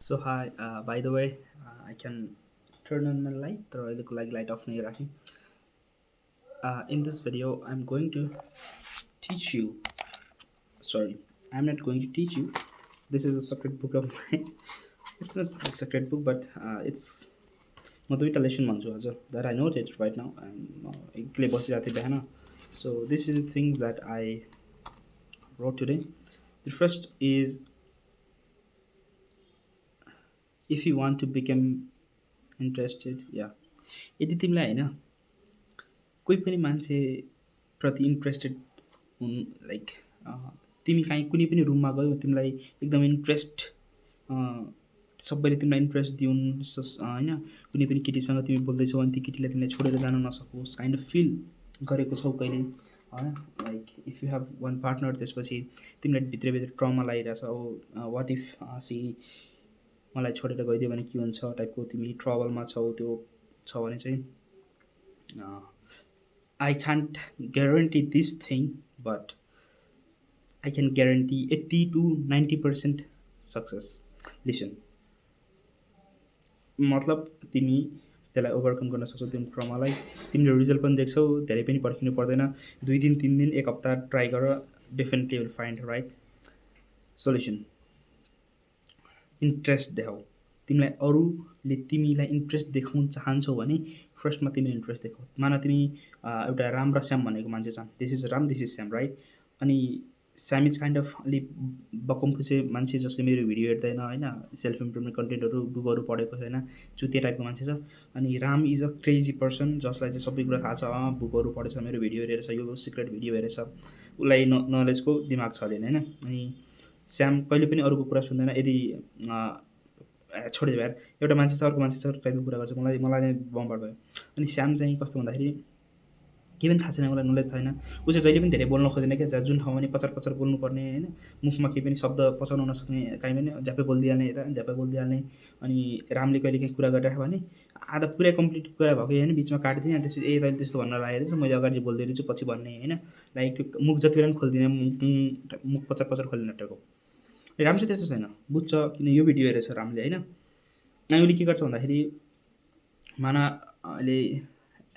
So hi, by the way, I can turn on my light or I look like light off near Raki. In this video, I'm going to teach you. Sorry, I'm not going to teach you. This is a secret book of mine. It's not a secret book, but it's म दुईवटा lesson भन्छु आज that I note it right now एक्लै बसिरहेको थिएँ बिहान so this is the things that I wrote today the first is if you want to become interested या यदि तिमीलाई होइन कोही पनि मान्छेप्रति इन्ट्रेस्टेड हुनु लाइक तिमी काहीँ कुनै पनि रुममा गयौ तिमीलाई एकदम इन्ट्रेस्ट सबैले तिमीलाई इन्ट्रेस्ट दिउन् होइन कुनै पनि केटीसँग तिमी बोल्दैछौ अनि त्यो केटीलाई तिमीलाई छोडेर जान नसकोस् काइन्ड अफ फिल गरेको छौ कहिले होइन like if you have one partner त्यसपछि तिमीलाई भित्रभित्र ट्रमा लागिरहेछ ओ वाट इफ सी मलाई छोडेर गइदियो भने के हुन्छ टाइपको तिमी ट्रबलमा छौ त्यो छ भने चाहिँ I can't guarantee this thing, but I can guarantee 80 to 90% success listen मतलब तिमी त्यसलाई ओभरकम गर्न सक्छौ त्यो ट्रमालाई तिमीले रिजल्ट पनि देख्छौ धेरै पनि पर्खिनु पर्दैन 2 दिन 3 दिन 1 हप्ता ट्राई गर definitely will find right solution interest देखाऊ तिमीलाई अरूले तिमीलाई इन्ट्रेस्ट देखाउन चाहन्छौ भने फर्स्टमा तिमीले इन्ट्रेस्ट देखाऊ मान तिमी एउटा राम र श्याम भनेको मान्छे छन् this is Ram this is Shyam right अनि श्याम इज काइन्ड अफ अलिक बकमफुसे मान्छे जसले मेरो भिडियो हेर्दैन होइन सेल्फ इम्प्रुभमेन्ट कन्टेन्टहरू बुकहरू पढेको छैन चुतिया टाइपको मान्छे छ अनि Ram is a crazy person जसलाई चाहिँ सबै कुरा थाहा छ बुकहरू पढेछ मेरो भिडियो हेरेछ यो सिक्रेट भिडियो हेरेछ उसलाई नलेजको दिमाग छ होइन अनि श्याम कहिले पनि अरूको कुरा सुन्दैन यदि छोडिदियो यार एउटा मान्छे छ अर्को मान्छे छ टाइपको कुरा गर्छ मलाई नै बमबाट भयो अनि श्याम चाहिँ कस्तो भन्दाखेरि केही पनि थाहा छैन उसलाई नलेज छैन ऊ चाहिँ जहिले पनि धेरै बोल्न खोजेन क्या जुन ठाउँमा पनि पचार पचार बोल्नुपर्ने होइन मुखमा केही पनि शब्द पचाउन नसक्ने काहीँ पनि झ्याप्पै बोलिदिइहाल्ने यता झ्याप्पै बोलिदिइहाल्ने अनि रामले कहिले काहीँ कुरा गरिराख्यो भने आधा पुरै कम्प्लिट कुरा भएको होइन बिचमा काटिदिएँ अनि त्यसपछि तैँले त्यस्तो भन्न लागेको रहेछ मैले अगाडि बोल्दै रहेछु पछि भन्ने होइन लाइक त्यो मुख जति बेला पनि खोलिदिने मुख पचार पचार खोल्ने नटेको राम चाहिँ त्यस्तो छैन बुझ्छ किन यो भिडियो हेरेछ रामले होइन अनि उसले के गर्छ भन्दाखेरि मान अहिले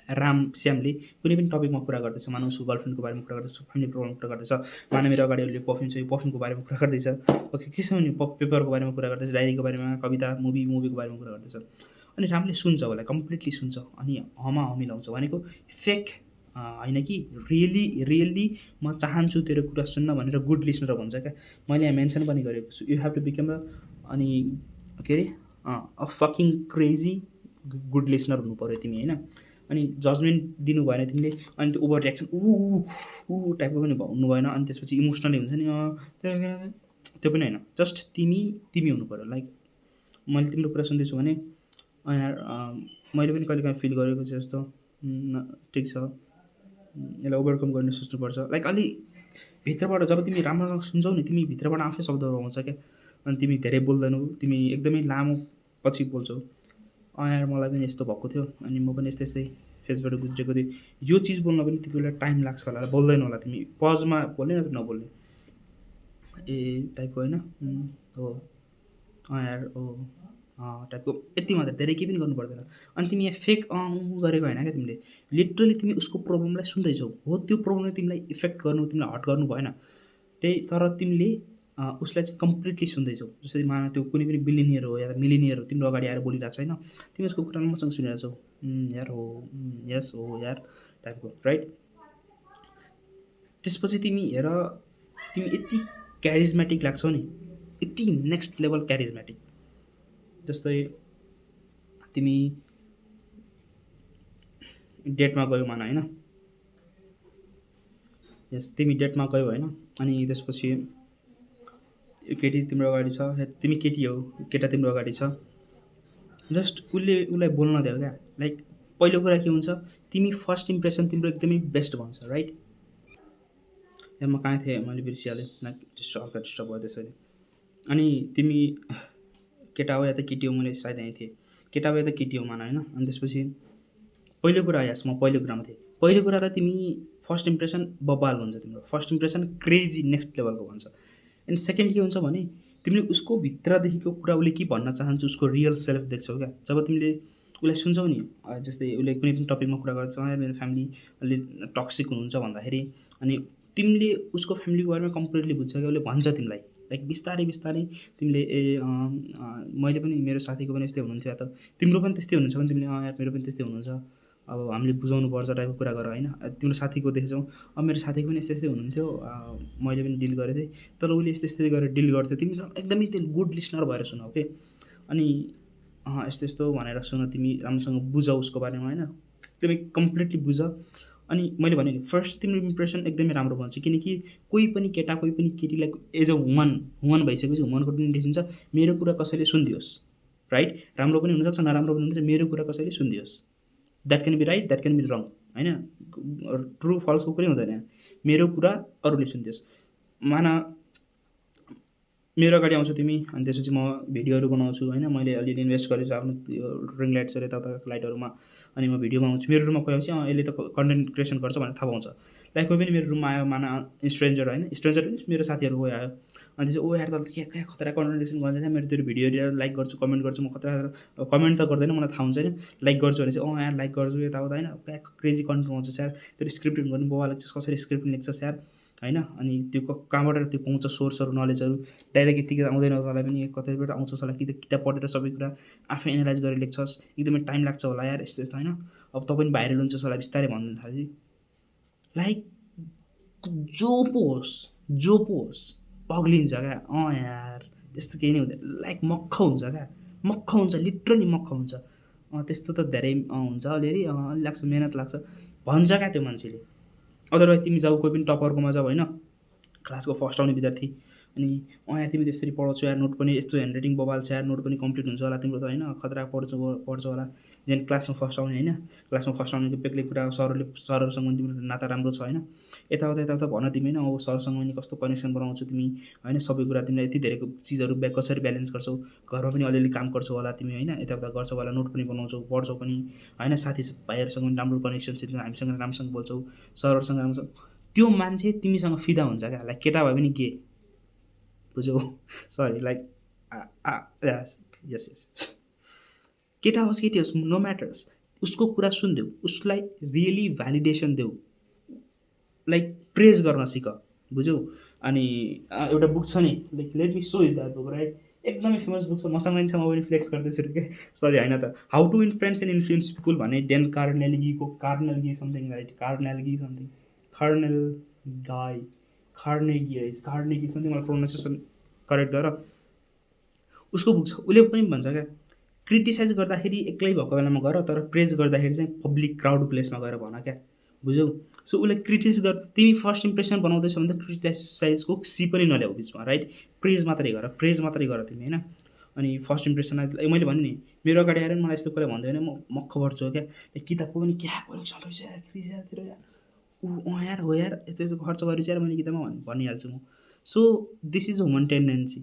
राम श्यामले कुनै पनि टपिकमा कुरा गर्दैछ मानव उसको गर्लफ्रेन्डको बारेमा कुरा गर्दैछ फ्यामिली प्रब्लमको कुरा गर्दैछ मान मेरो अगाडि उसले पर्फ्युम छ यो पर्फ्युमको बारेमा कुरा गर्दैछ ओके के छ भने पेपरको बारेमा कुरा गर्दैछ डायरीको बारेमा कविता मुभीको बारेमा कुरा गर्दैछ अनि रामले सुन्छ उसलाई कम्प्लिटली सुन्छ अनि हमी लाउँछ भनेको फेक होइन कि रियल्ली म चाहन्छु तेरो कुरा सुन्न भनेर गुड लिसनर भन्छ क्या मैले यहाँ मेन्सन पनि गरेको छु यु हेभ टु बिकम अनि के अरे a fucking crazy good listener हुनु पऱ्यो तिमी होइन अनि जजमेन्ट दिनु भएन तिमीले अनि त्यो ओभर रियाक्सन ऊ टाइपको पनि हुनु भएन अनि त्यसपछि इमोसनली हुन्छ नि त्यो पनि होइन जस्ट तिमी हुनु पऱ्यो लाइक मैले तिम्रो कुरा सुन्दैछु भने यार मैले पनि कहिले काहीँ फिल गरेको छु जस्तो ठिक छ यसलाई ओभरकम गर्न सोच्नुपर्छ लाइक अलि भित्रबाट जब तिमी राम्रोसँग सुन्छौ नि तिमी भित्रबाट आफै शब्दहरू आउँछ क्या अनि तिमी धेरै बोल्दैनौ तिमी एकदमै लामो पछि बोल्छौ यार मलाई पनि यस्तो भएको थियो अनि म पनि यस्तै फेसबाट गुज्रेको थिएँ यो चिज बोल्न पनि त्यति बेला टाइम लाग्छ होला बोल्दैन होला तिमी पजमा बोल्ने न त नबोल्ने ए टाइपको होइन हो यार ओ टाइपको यति मात्र धेरै केही पनि गर्नु पर्दैन अनि तिमी यहाँ फेक गरेको होइन क्या तिमीले लिटरली तिमी उसको प्रब्लमलाई सुन्दैछौ हो त्यो प्रब्लमले तिमीलाई इफेक्ट गर्नु तिमीलाई हर्ट गर्नु भएन त्यही तर तिमीले उसलाई चाहिँ कम्प्लिटली सुन्दैछौ जसरी मान त्यो कुनै पनि बिलिनियर हो या मिलिनियर हो तिम्रो अगाडि आएर बोलिरहेको छैन तिमी उसको कुरा मसँग सुनिरहेछौ यार हो यस हो यार टाइपको राइट त्यसपछि तिमी हेर तिमी यति क्यारिजमेटिक लाग्छौ नि यति नेक्स्ट लेभल क्यारिजमेटिक जस्तै तिमी डेटमा गयौ मान होइन यस तिमी डेटमा गयौ होइन अनि त्यसपछि केटी तिम्रो अगाडि छ तिमी केटी हो केटा तिम्रो अगाडि छ जस्ट उसलाई बोल्न देऊ क्या लाइक पहिलो कुरा के हुन्छ तिमी फर्स्ट इम्प्रेसन तिम्रो एकदमै बेस्ट भन्छ राइट या म कहाँ थिएँ मैले बिर्सिहालेँ लाइक हल्का डिस्टर्ब भयो त्यसरी अनि तिमी केटा हो या त केटी हो मैले सायद यहीँ थिएँ केटा हो या त केटी हो मान होइन अनि त्यसपछि पहिलो कुरा यस म पहिलो कुरामा थिएँ पहिलो कुरा त तिमी फर्स्ट इम्प्रेसन बबाल हुन्छ तिम्रो फर्स्ट इम्प्रेसन क्रेजी नेक्स्ट लेभलको भन्छ एन्ड सेकेन्ड के हुन्छ भने तिमीले उसको भित्रदेखिको कुरा उसले के भन्न चाहन्छ उसको रियल सेल्फ देख्छौ क्या। जब तिमीले उसलाई सुन्छौ नि जस्तै उसले कुनै पनि टपिकमा कुरा गर्छ मेरो फ्यामिली अलि टक्सिक हुनुहुन्छ भन्दाखेरि अनि तिमीले उसको फ्यामिलीको बारेमा कम्प्लिटली बुझ्छ क्या। उसले भन्छ तिमीलाई लाइक बिस्तारै बिस्तारै तिमीले मैले पनि मेरो साथीको पनि यस्तै हुनुहुन्थ्यो या त तिम्रो पनि त्यस्तै हुनुहुन्छ भने तिमीले यार मेरो पनि त्यस्तै हुनुहुन्छ अब हामीले बुझाउनु पर्छ टाइपको कुरा गर होइन। तिम्रो साथीको देख्छौ अब मेरो साथीको पनि यस्तै यस्तै हुनुहुन्थ्यो मैले पनि डिल गरेको थिएँ तर उसले यस्तै यस्तै गरेर डिल गर्थ्यो तिमी एकदमै त्यो गुड लिसनर भएर सुनाऊ के। अनि यस्तो यस्तो भनेर सुन तिमी राम्रोसँग बुझ उसको बारेमा होइन एकदमै कम्प्लिटली बुझ। अनि मैले भने नि फर्स्ट तिम्रो इम्प्रेसन एकदमै राम्रो बन्छ किनकि कोही पनि केटा कोही पनि केटीलाई एज अ वुमन भइसकेपछि वुमनको पनि डिसिसन छ मेरो कुरा कसैले सुनिदियोस् राइट। राम्रो पनि हुनसक्छ नराम्रो पनि हुनसक्छ मेरो कुरा कसैले सुनिदियोस् that can be right that can be wrong होइन ट्रु फल्सको कुरै हुँदैन। मेरो कुरा अरूले सुनिदियोस् मान मेरो अगाडि आउँछु तिमी अनि त्यसपछि म भिडियोहरू बनाउँछु होइन मैले अलिअलि इन्भेस्ट गरेछु आफ्नो रिङ लाइट्सहरू यताउता लाइटहरूमा अनि म भिडियो बनाउँछु मेरो रुममा गएपछि यसले त कन्टेन्ट क्रिएसन गर्छ भनेर थाहा पाउँछ। लाइक कोही पनि मेरो रुममा आयो माना स्ट्रेन्जर होइन स्ट्रेन्जर पनि मेरो साथीहरू गयो आयो अनि त्यसपछि यार त के खतरा कन्टेन्ट क्रिएसन गर्छ क्या मेरो त्यो भिडियोहरू लाइक गर्छु कमेन्ट गर्छु म खतरा कमेन्ट त गर्दैन मलाई थाहा हुन्छ होइन लाइक गर्छु भने चाहिँ यार लाइक गर्छु यताउता होइन क्या क्रेजी कन्टेन्ट आउँछ यार त्यो स्क्रिप्ट गर्नु बाउ लाग्छ कसरी स्क्रिप्ट लेख्छ यार होइन। अनि त्यो कहाँबाट त्यो पाउँछ सोर्सहरू नलेजहरू डाइरेक्ट यतिकै आउँदैन तँलाई पनि कतैबाट आउँछ तँलाई कि त किताब पढेर सबै कुरा आफै एनालाइज गरेर लेख्छस् एकदमै टाइम लाग्छ होला यार यस्तो यस्तो होइन। अब तँ पनि भाइरल हुन्छ तँलाई बिस्तारै भनिदिनु थाल्छ लाइक जो पो होस् पग्लिन्छ क्या यार त्यस्तो केही नै हुँदैन लाइक मक्ख हुन्छ क्या मक्ख हुन्छ लिटरली मक्ख हुन्छ त्यस्तो त धेरै हुन्छ अलिअलि अलि लाग्छ मेहनत लाग्छ भन्छ क्या त्यो मान्छेले। अदरवाइज तिमी जाऊ कोही पनि टपरकोमा जाऊ होइन क्लासको फर्स्ट आउने विद्यार्थी अनि यहाँ तिमी त्यसरी पढाउँछौ यार नोट पनि यस्तो ह्यान्ड राइटिङ बबाल छ यार नोट पनि कम्प्लिट हुन्छ होला तिम्रो त होइन खतरा पढ्छौ होला जेन क्लासमा फर्स्ट आउने होइन क्लासमा फर्स्ट आउनेको बेग्लै कुरा सरहरूसँग पनि तिम्रो नाता राम्रो छ होइन यताउता भन तिमी होइन अब सरसँग पनि कस्तो कनेक्सन बनाउँछौ तिमी होइन सबै कुरा तिमीलाई यति धेरै चिजहरू कसरी ब्यालेन्स गर्छौ घरमा पनि अलिअलि काम गर्छौ होला तिमी होइन यताउता गर्छौ होला नोट पनि बनाउँछौ पढ्छौ पनि होइन साथी भाइहरूसँग पनि राम्रो कनेक्सन छ हामीसँग राम्रोसँग बोल्छौ सरहरूसँग राम्रो त्यो मान्छे तिमीसँग फिदा हुन्छ क्या लाइक केटा भए पनि के बुझ्यौ सरी लाइक यस केटा होस् केटी होस् नो म्याटर्स उसको कुरा सुनिदेऊ उसलाई रियली भ्यालिडेसन देऊ लाइक प्रेज गर्न सिक बुझ्यौ। अनि एउटा बुक छ नि like let me so you that book right एकदमै फेमस बुक छ मसँग पनि छ म पनि फ्लेक्स गर्दैछु क्या सरी होइन त how to influence and influence people भने Dale Carnegie something right Carnegie something मलाई प्रोनाउन्सिएसन करेक्ट गर उसको बुक छ उसले पनि भन्छ क्या क्रिटिसाइज गर्दाखेरि एक्लै भएको बेलामा गर तर प्रेज गर्दाखेरि चाहिँ पब्लिक क्राउड प्लेसमा गएर भन क्या बुझ्यौ। सो उसले क्रिटिसाइज गर तिमी फर्स्ट इम्प्रेसन बनाउँदैछौ भने त क्रिटिसाइजको सी पनि नल्याऊ बिचमा राइट प्रेज मात्रै गर तिमी होइन। अनि फर्स्ट इम्प्रेसन मैले भने नि मेरो अगाडि आएर मलाई यस्तो कुरा भन्दै भने म मक्ख गर्छु क्या किताबको पनि क्या कलेक्सन रहेछ क्रिजातिर यार हो यार यस्तो यस्तो खर्च गरेर यार मैले किताबमा भनिहाल्छु म। So this is human tendency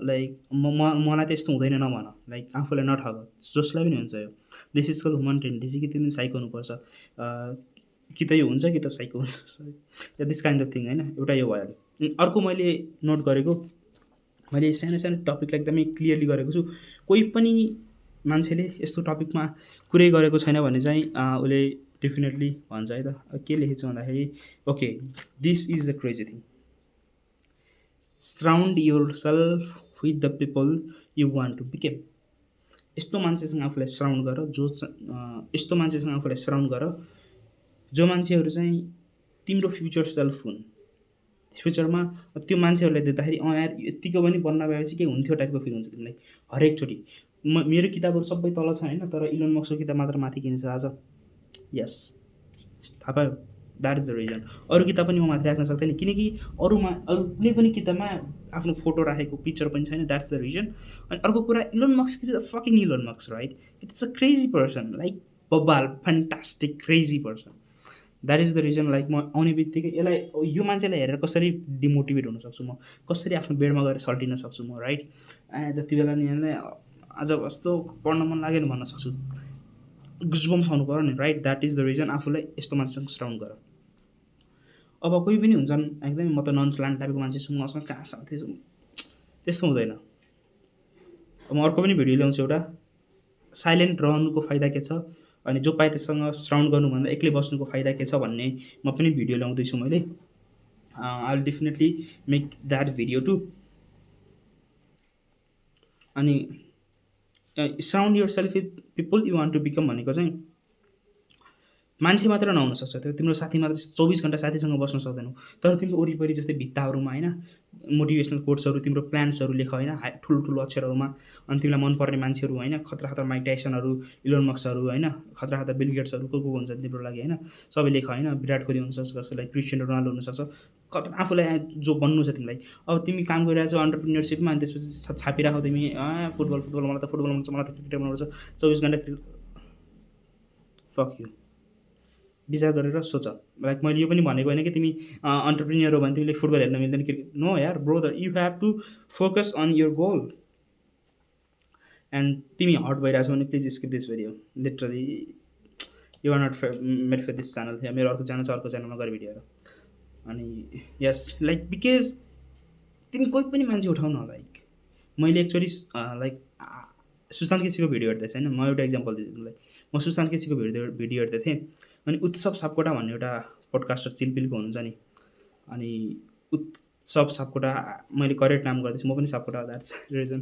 like मलाई त यस्तो हुँदैन नभन लाइक आफूलाई नठग जसलाई पनि हुन्छ यो this is called human tendency कि तिमीले साइको हुनुपर्छ कि त यो हुन्छ कि त साइको हुन्छ sorry this kind of thing होइन एउटा यो भयो। अर्को मैले नोट गरेको मैले सानो सानो टपिकलाई एकदमै क्लियरली गरेको छु कोही पनि मान्छेले यस्तो टपिकमा कुरै गरेको छैन भने चाहिँ उसले डेफिनेटली भन्छ है त के लेखेको छु भन्दाखेरि okay this is the crazy thing surround your self with the people you want to become यस्तो मान्छेसँग आफूलाई सराउन्ड गर यस्तो मान्छेसँग आफूलाई सराउन्ड गर जो मान्छेहरू चाहिँ तिम्रो फ्युचर सेल्फ हुन् फ्युचरमा त्यो मान्छेहरूलाई देख्दाखेरि यार यत्तिको पनि बन्न पाएपछि के हुन्थ्यो टाइपको फिल हुन्छ तिमीलाई हरेकचोटि मेरो किताबहरू सबै तल छ होइन तर इलोन मस्कको किताब मात्र माथि किनेछ आज यस थाहा पायो द्याट इज द रिजन अरू किताब पनि म माथि राख्न सक्दैन किनकि अरू कुनै पनि किताबमा आफ्नो फोटो राखेको पिक्चर पनि छैन द्याट्स द रिजन। अनि अर्को कुरा Elon Musk is a fucking Elon Musk right it's a crazy person like बबाल fantastic crazy person that is the reason like म आउने बित्तिकै यसलाई यो मान्छेलाई हेरेर कसरी डिमोटिभेट हुनसक्छु म कसरी आफ्नो बेडमा गएर सल्टिन सक्छु म राइट जति बेला नि यसलाई आज कस्तो पढ्न मन लाग्यो नि भन्न सक्छु गुजबम्स आउनु पऱ्यो नि right that is the reason आफूलाई यस्तो मान्छेसँग सराउन्ड गर। अब कोही पनि हुन्छन् एकदमै म त नन स्ल्यान्ड टाइपको मान्छे छु मसँग कहाँ साथी छु त्यस्तो हुँदैन। म अर्को पनि भिडियो ल्याउँछु एउटा, साइलेन्ट रहनुको फाइदा के छ अनि जो पाए त्यससँग सराउन्ड गर्नुभन्दा एक्लै बस्नुको फाइदा के छ भन्ने म पनि भिडियो ल्याउँदैछु मैले। I will definitely make that video too. अनि surround your self with people you want to become भनेको चाहिँ मान्छे मात्र नहुन सक्छ, त्यो तिम्रो साथी मात्र 24 घन्टा साथीसँग बस्न सक्दैनौ। तर तिम्रो वरिपरि जस्तै भित्ताहरूमा होइन मोटिभेसनल कोट्सहरू, तिम्रो प्लान्सहरू लेख होइन ठुल्ठुलो अक्षरहरूमा। अनि तिमीलाई मनपर्ने मान्छेहरू होइन, खतरा खतरा माइक टाइसनहरू, इलोन मस्कहरू होइन, खतरा खतरा बिल गेट्सहरू को हुन्छन् तिम्रो लागि होइन, सबै लेख होइन। विराट कोहली हुनसक्छ, कसैलाई क्रिस्टियानो रोनाल्डो हुनसक्छ, आफूलाई जो बन्नु छ तिमीलाई। अब तिमी काम गरिरहेको छौ एन्टरप्रेन्योरसिपमा, अनि त्यसपछि छापिराखौ तिमी फुटबल फुटबल मलाई त फुटबल मनपर्छ, मलाई त क्रिकेट मनपर्छ, 24 घन्टा क्रिकेट। Fuck you. विचार गरेर सोच। लाइक मैले यो पनि भनेको होइन कि तिमी एन्टरप्रेन्योर हो भने तिमीले फुटबल हेर्न मिल्दैन, क्रिकेट। नो यार brother, you have to focus on your goal. And तिमी हट भइरहेको छौ भने please skip this video. Literally you are not made for this channel. यहाँ मेरो अर्को च्यानल छ, अर्को च्यानलमा गएर भिडियो हेर। अनि यस लाइक बिकज तिमी कोही पनि मान्छे उठाउन। लाइक मैले एक्चुअली लाइक सुशान्त केसीको भिडियो हेर्दैछ होइन, म एउटा इक्जाम्पल दिन्छु तिमीलाई। म सुशान्त केसीको भिडियो हेर्दै थिएँ, अनि उत्सव सापकोटा भन्ने एउटा पोडकास्टर चिलपिलको हुनुहुन्छ नि, अनि उत्सव सापकोटा मैले करेक्ट नाम गर्दैछु, म पनि सापकोटा, द्याट्स रिजन।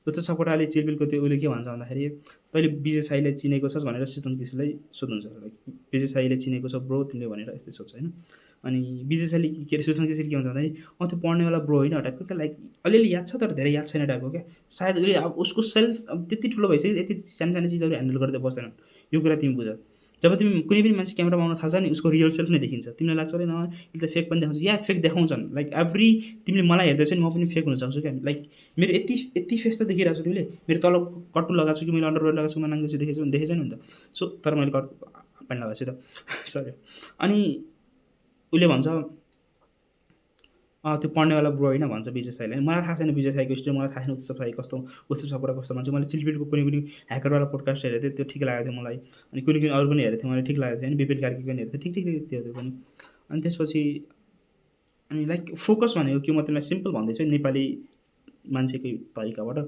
उत्सव सापकोटाले चिलपिलको त्यो उसले के भन्छ भन्दाखेरि, तैँले विजय साईलाई चिनेको छस् भनेर सुशान्त केसीलाई सोध्नुहुन्छ। लाइक विजय साईले चिनेको छ ब्रो तिमीले भनेर यस्तै सोध्छ होइन। अनि विजय साईले के अरे सुशान्त केसीले के भन्छ भन्दाखेरि, त्यो पढ्नेवाला ब्रो होइन टाइपको क्या, लाइक अलिअलि याद छ तर धेरै याद छैन टाइपको क्या। सायद उसले अब उसको सेल्फ अब त्यति ठुलो भइसक्यो, यति सानो सानो चिजहरू ह्यान्डल गर्दै बस्दैनन्। यो कुरा तिमी बुझ। जब तिमी कुनै पनि मान्छे क्यामेरामा आउन थाल्छ नि, उसको रियल सेल्फ नै देखिन्छ। तिमीलाई लाग्छ अरे न यसले त फेक पनि देखाउँछ, या फेक देखाउँछन्। लाइक एभ्री तिमीले मलाई हेर्दैछौ नि, म पनि फेक हुन सक्छु क्या। लाइक मेरो यति फेस त देखिरहेको छु तिमीले, मेरो तल कट्टु लगाएको छु कि मैले अन्डरवेयर लगाएको छु, म नाङ्गो छु देखेको छु, देखेको छैन नि त। सो तर मैले प्यान्ट लगाएको छु त सरी। अनि उसले भन्छ त्यो पढ्नेवाला ब्रो होइन भन्छ विजय साईले। मलाई थाहा छैन विजय साईको स्टोरी, मलाई थाहा छैन उत्सव साई कस्तो, उत्सव सापकोटा कस्तो मान्छे। मैले चिलपिलको कुनै पनि ह्याकरवाला पोडकास्ट हेरेको थिएँ, त्यो ठिक लागेको थियो मलाई। अनि कुनै अरू पनि हेरेको थिएँ, मलाई ठिक लागेको थियो। अनि विपिन कार्की पनि हेरेको थिएँ, ठिक थियो त्यो पनि। अनि त्यसपछि अनि लाइक फोकस भनेको के, म तिमीलाई सिम्पल भन्दैछु नेपाली मान्छेकै तरिकाबाट।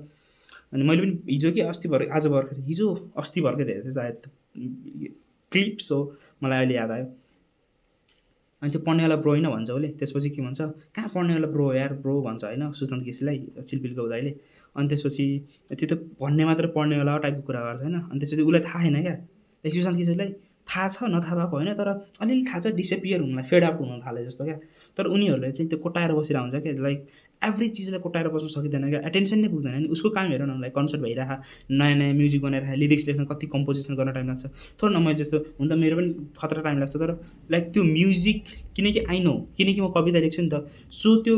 अनि मैले पनि हिजो कि अस्ति भर्खर, आज भर्खर हिजो अस्ति भर्खर हेरेको थिएँ सायद, क्लिप्स हो मलाई अहिले याद आयो। अनि त्यो पढ्नेवाला ब्रो होइन भन्छ उसले। त्यसपछि के भन्छ, कहाँ पढ्नेवाला ब्रो यार ब्रो भन्छ होइन सुशान्त केसीलाई चिलपिलको दाइले। अनि त्यसपछि त्यो त भन्ने मात्र पढ्नेवाला टाइपको कुरा गर्छ होइन। अनि त्यसपछि उसलाई थाहा छैन क्या, सुशान्त केसीलाई थाहा छ नथाहा भएको होइन, तर अलिअलि थाहा छ, डिसएपियर हुनलाई फेड आउट हुन थाले जस्तो क्या। तर उनीहरूले चाहिँ त्यो कोटाएर बसिरहेको हुन्छ क्या। लाइक एभ्री चिजलाई कोटाएर बस्नु सकिँदैन क्या, एटेन्सन नै पुग्दैन। अनि उसको काम हेर न, लाइक कन्सर्ट भइरहेको, नयाँ नयाँ म्युजिक बनाइरहेको, लिरिक्स लेख्न कति कम्पोजिसन गर्न टाइम लाग्छ। थोरै न मैले जस्तो हुन त मेरो पनि खतरा टाइम लाग्छ, तर लाइक त्यो म्युजिक किनकि आई नो, किनकि म कविता लेख्छु नि त। सो त्यो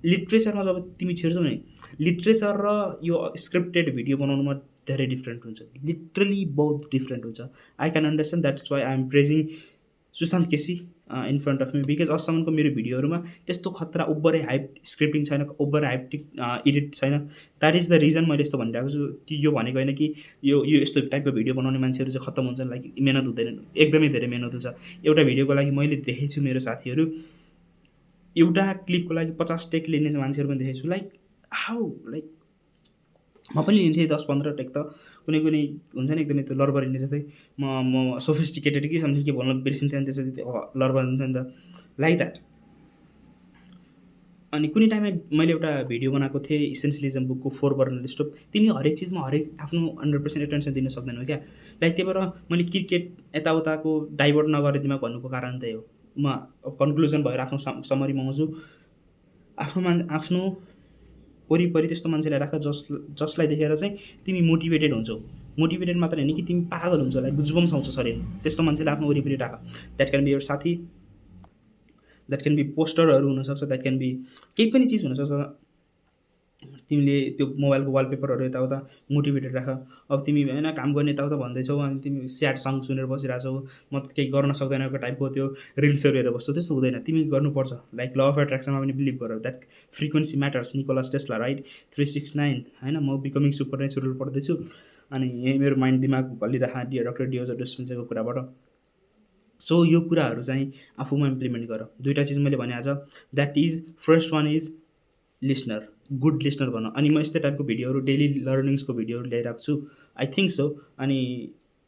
लिट्रेचरमा जब तिमी छिर्छौ नि, लिट्रेचर र यो स्क्रिप्टेड भिडियो बनाउनुमा धेरै डिफ्रेन्ट हुन्छ, लिटरली बहुत डिफ्रेन्ट हुन्छ। I can understand, that's why I am praising Sushant KC in front of me, because अहिलेसम्मको मेरो भिडियोहरूमा त्यस्तो खतरा ओभरै हाइप स्क्रिप्टिङ छैन, ओभर हाइप एडिट छैन। द्याट इज द रिजन मैले यस्तो भनिरहेको छु। यो भनेको होइन कि यो यस्तो टाइपको भिडियो बनाउने मान्छेहरू चाहिँ खत्तम हुन्छन्, लाइक मेहनत हुँदैन, एकदमै धेरै मेहनत हुन्छ। एउटा भिडियोको लागि मैले देखेको छु मेरो साथीहरू, एउटा क्लिपको लागि 50 टेक लिने मान्छेहरू पनि देखेको छु। लाइक हाउ, लाइक म पनि लिन्थेँ 10-15 टेक त। कुनै हुन्छ नि एकदमै त्यो लरबरिने जस्तै, म सोफिस्टिकेटेड कि समथिङ के भन्न बिर्सिन्थेँ, अनि त्यसपछि त्यो लरबरिन्थ्यो नि त, लाइक द्याट। अनि कुनै टाइममा मैले एउटा भिडियो बनाएको थिएँ इसेन्सियलिजम बुकको 4 बर्नर स्टोभ। तिमी हरेक चिजमा हरेक आफ्नो 100% एटेन्सन दिन सक्दैनौ क्या। लाइक त्यही भएर मैले क्रिकेट यताउताको डाइभर्ट नगरे दिमाग भन्नुको कारण त्यही हो। म कन्क्लुजन भएर आफ्नो समरीमा आउँछु। आफ्नो वरिपरि त्यस्तो मान्छेलाई राख जसलाई देखेर चाहिँ तिमी मोटिभेटेड हुन्छौ। मोटिभेटेड मात्र होइन कि तिमी पागल हुन्छौ, लाइक गुजबम्स आउँछ शरीरमा। त्यस्तो मान्छेलाई आफ्नो वरिपरि राख। द्याट क्यान बी योर साथी, द्याट क्यान बी पोस्टरहरू हुनसक्छ, द्याट क्यान बी केही पनि चिज हुनसक्छ। तिमीले त्यो मोबाइलको वालपेपरहरू यताउता मोटिभेटेड राख। अब तिमी होइन काम गर्ने यताउता भन्दैछौ, अनि तिमी स्याड सङ सुनेर बसिरहेछौ, म त केही गर्न सक्दैनको टाइपको त्यो रिल्सहरू हेरेर बस्छौ, त्यस्तो हुँदैन। तिमी गर्नुपर्छ। लाइक ल अफ एट्र्याक्सनमा पनि बिलिभ गर, that frequency matters, Nikola Tesla right, 369 होइन। म बिकमिङ सुपर नेचुरल पढ्दैछु, अनि यही मेरो माइन्ड दिमाग घल्लिरहेको डक्टर डिओजर डिस्पेन्सेको कुराबाट। सो यो कुराहरू चाहिँ आफूमा इम्प्लिमेन्ट गर। दुईवटा चिज मैले भने आज, that is first one is listener. Good listener भनौँ। अनि म यस्तै टाइपको भिडियोहरू डेली लर्निङ्सको भिडियोहरू ल्याइरहेको छु। I think so. अनि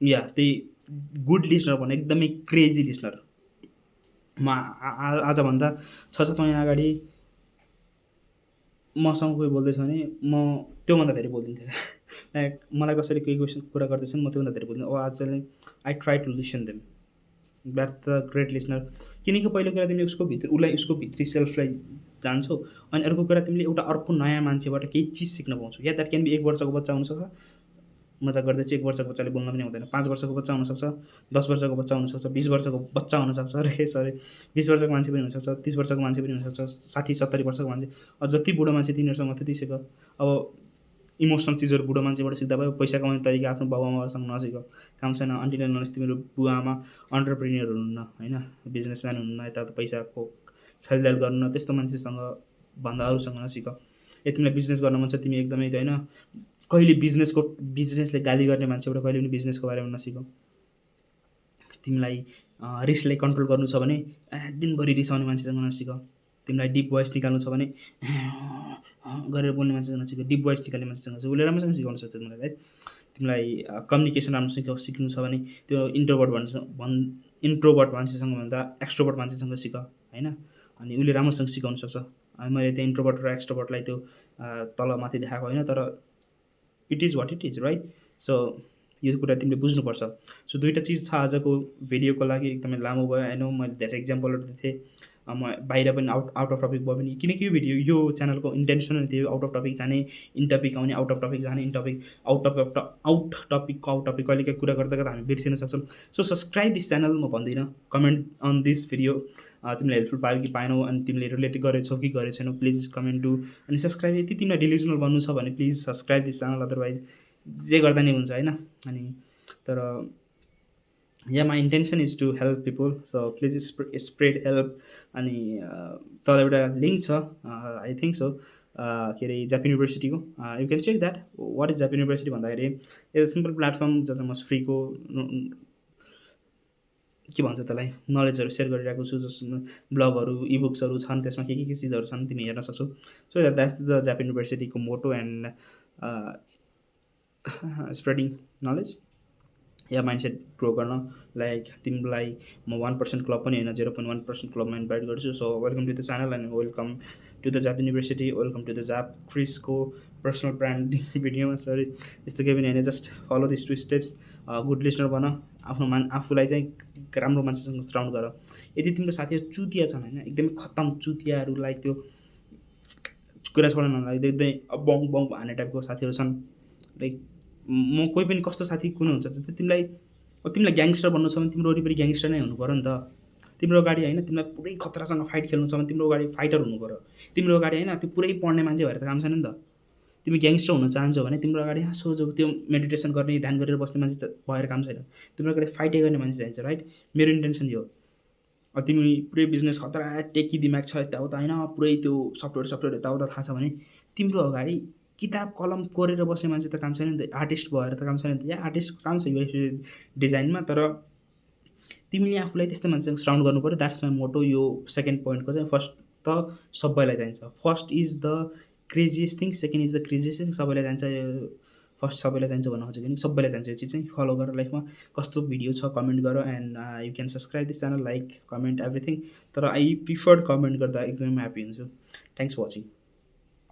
या त्यही गुड लिसनर भनौँ, एकदमै क्रेजी लिसनर। म आजभन्दा 6-7 महिना अगाडि मसँग कोही बोल्दैछ भने म त्योभन्दा धेरै बोलिदिन्थेँ। लाइक मलाई कसैले केही क्वेसन कुरा गर्दैछन्, म त्योभन्दा धेरै बोल्दिनँ। आज I try to listen them. That's the great listener. किनकि पहिलो कुरा तिमीले उसको भित्री सेल्फलाई जान्छौ, अनि अर्को कुरा तिमीले एउटा अर्को नयाँ मान्छेबाट केही चिज सिक्न पाउँछौ। या द्याट क्यान बी 1 वर्षको बच्चा हुनसक्छ, मजाक गर्दैछु, 1 वर्षको बच्चाले बोल्न पनि हुँदैन। 5 वर्षको बच्चा हुनसक्छ, 10 वर्षको बच्चा हुनसक्छ, 20 वर्षको बच्चा हुनसक्छ, अरे सरी 20 वर्षको मान्छे पनि हुनसक्छ, 30 वर्षको मान्छे पनि हुनसक्छ, 60-70 वर्षको मान्छे। जति बुढो मान्छे तिनीहरूसँग त्यति सिक। अब इमोसनल चिजहरू बुढो मान्छेबाट सिक्दा भयो। पैसा कमाउने तरिका आफ्नो बाबुआमासँग नसिक, काम छैन। अनटिल एन्ड अनलेस तिम्रो बुवाआमा अन्टरप्रेन्योर हुनुहुन्न, होइन, बिजनेसम्यान हुनुहुन्न, यताउता पैसाको खेलखेल गर्नुहुन्न, त्यस्तो मान्छेसँग भन्दा अरूसँग नसिक। तिमीलाई बिजनेस गर्न मन छ, तिमी एकदमै होइन कहिले बिजनेसले गाली गर्ने मान्छेबाट कहिले पनि बिजनेसको बारेमा नसिक। तिमीलाई रिसलाई कन्ट्रोल गर्नु छ भने दिनभरि रिसाउने मान्छेसँग नसिक। तिमीलाई डिप भोइस निकाल्नु छ भने गरेर बोल्ने मान्छेसँग नसिक। डिप भोइस निकाल्ने मान्छेसँग चाहिँ उसले राम्रोसँग सिकाउन सक्छ तिमीलाई, राइट। तिमीलाई कम्युनिकेसन राम्रो सिक्नु छ भने त्यो इन्ट्रोभर्ट मान्छेसँग भन्दा एक्सट्रोभर्ट मान्छेसँग सिक, होइन। अनि उसले राम्रोसँग सिकाउन सक्छ। मैले त्यो इन्ट्रोभर्ट र एक्सट्रोभर्टलाई त्यो तलमाथि देखाएको होइन, तर it is what it is, right. So यो कुरा तिमीले बुझ्नुपर्छ। सो 2टा चिज छ आजको भिडियोको लागि। एकदमै लामो भयो, आई नो। मैले धेरै इक्जाम्पलहरू दिएँ, म बाहिर पनि आउट अफ टपिक भयो भने, किनकि यो च्यानलको इन्टेन्सन थियो आउट अफ टपिक जाने, इन टपिक आउने, आउट अफ टपिक जाने, इन टपिक आउट टपिक कहिलेकाहीँ कुरा गर्दा गर्दा हामी बिर्सिन सक्छौँ। सो सब्सक्राइब दिस च्यानल म भन्दिनँ। कमेन्ट अन दिस भिडियो, तिमीले हेल्पफुल पायो कि पाएनौ, अनि तिमीले रिलेट गरेछौ कि गरेछैनौ, प्लिज कमेन्ट डु। अनि सब्सक्राइब, यदि तिमीलाई डिलिजनल बन्नु छ भने please subscribe this channel, otherwise जे गर्दा नि हुन्छ, होइन। अनि तर या my intention is to help people, so please spread help. अनि तल एउटा लिङ्क छ, आई थिङ्क सो, के अरे जापान युनिभर्सिटीको, you can check that. What is Japan university भन्दाखेरि इट्स सिम्पल प्लेटफर्म जसमा म फ्रीको के भन्छ त्यसलाई नलेजहरू सेयर गरिरहेको छु, जसमा ब्लगहरू, इबुक्सहरू छन्, त्यसमा के चिजहरू छन् तिमी हेर्न सक्छौ। सो द्याट्स द जापान युनिभर्सिटीको मोटो and spreading knowledge yeah mindset grow गर्न। लाइक तिमीलाई म 1% क्लब पनि होइन, 0.1% क्लबमा इन्भाइट गर्छु। So welcome to the channel and welcome to the Japan university, welcome to the क्रिसको पर्सनल ब्रान्डिङ भिडियोमा। सरी, यस्तो केही पनि होइन, just follow this 2 steps. Good listener बन, आफूलाई चाहिँ राम्रो मान्छेसँग सराउन्ड गर। यदि तिम्रो साथीहरू चुतिया छन्, होइन, एकदमै खत्तम चुतियाहरू, लाइक त्यो कुरा छोड्न नलाग्दै एकदमै बङ बङ हान्ने टाइपको साथीहरू छन्, लाइक म कोही पनि कस्तो साथी कुन हुन्छ तिमीलाई ग्याङ्स्टर बन्नु छ भने तिम्रो वरिपरि ग्याङ्स्टर नै हुनु पऱ्यो नि त। तिम्रो अगाडि होइन, तिमीलाई पुरै खतरासँग फाइट खेल्नु छ भने तिम्रो अगाडि फाइटर हुनु पऱ्यो। तिम्रो अगाडि होइन त्यो पुरै पढ्ने मान्छे भएर त काम छैन नि त। तिमी ग्याङ्स्टर हुन चाहन्छौ भने तिम्रो अगाडि सोझो त्यो मेडिटेसन गर्ने, ध्यान गरेर बस्ने मान्छे भएर काम छैन। तिम्रो अगाडि फाइटै गर्ने मान्छे चाहिन्छ, राइट। मेरो इन्टेन्सन यो। तिमी पुरै बिजनेस खतरा टेकी दिमाग छ यताउता, होइन, पुरै त्यो सफ्टवेयर यताउता थाहा छ भने तिम्रो अगाडि किताब कलम कोरेर बस्ने मान्छे त काम छैन नि त। आर्टिस्ट भएर त काम छैन नि त। या आर्टिस्टको काम छ युएक्स डिजाइनमा, तर तिमीले आफूलाई त्यस्तो मान्छेसँग सराउन्ड गर्नु पऱ्यो। द्याट्स माई मोटो। यो सेकेन्ड पोइन्टको चाहिँ फर्स्ट त सबैलाई चाहिन्छ। First is the craziest thing, second is the craziest thing. सबैलाई चाहिन्छ, फर्स्ट सबैलाई चाहिन्छ भन्न खोजेको नि, सबैलाई चाहिन्छ यो चिज चाहिँ। फलो गर लाइफमा, कस्तो भिडियो छ कमेन्ट गर, and you can subscribe this channel, like, comment, everything. तर आई प्रिफर्ड कमेन्ट गर्दा एकदमै ह्याप्पी हुन्छु। Thanks for watching.